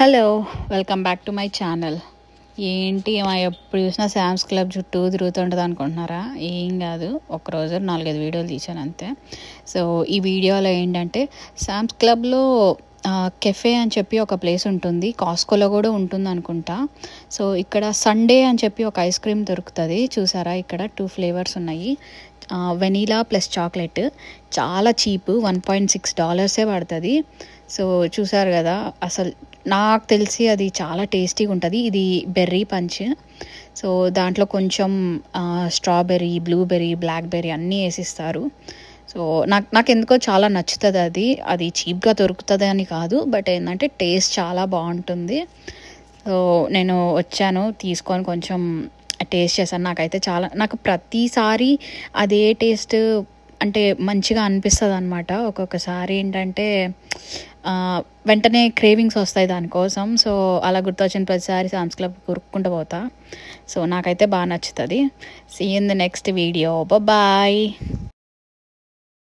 Hello, welcome back to my channel. ఏంటి ఎప్పుడు చూసినా శామ్స్ క్లబ్ చుట్టూ తిరుగుతుంటుంది అనుకుంటున్నారా? ఏం కాదు, ఒకరోజు 4-5 వీడియోలు తీసాను అంతే. సో ఈ వీడియోలో ఏంటంటే శామ్స్ క్లబ్లో కెఫే అని చెప్పి ఒక ప్లేస్ ఉంటుంది, కాస్కోలో కూడా ఉంటుంది అనుకుంటా. సో ఇక్కడ సండే అని చెప్పి ఒక ఐస్ క్రీమ్ దొరుకుతుంది. చూసారా, ఇక్కడ 2 ఫ్లేవర్స్ ఉన్నాయి, వెనీలా ప్లస్ చాక్లెట్. చాలా చీప్, $1.6 పడుతుంది. సో చూసారు కదా, అసలు నాకు తెలిసి అది చాలా టేస్టీగా ఉంటుంది. ఇది బెర్రీ పంచ్. సో దాంట్లో కొంచెం స్ట్రాబెర్రీ, బ్లూబెర్రీ, బ్లాక్బెర్రీ అన్నీ వేసిస్తారు. సో నాకు ఎందుకో చాలా నచ్చుతుంది. అది చీప్గా దొరుకుతుంది అని కాదు, బట్ ఏంటంటే టేస్ట్ చాలా బాగుంటుంది. సో నేను వచ్చాను, తీసుకొని కొంచెం టేస్ట్ చేశాను. నాకు ప్రతిసారి అదే టేస్ట్ అంటే మంచిగా అనిపిస్తుంది అనమాట. ఒక్కొక్కసారి ఏంటంటే వెంటనే క్రేవింగ్స్ వస్తాయి దానికోసం. సో అలా గుర్తొచ్చిన ప్రతిసారి శామ్స్ క్లబ్ కొరుక్కుంటూ పోతా. సో నాకైతే బాగా నచ్చుతుంది. See in the next video. Bye.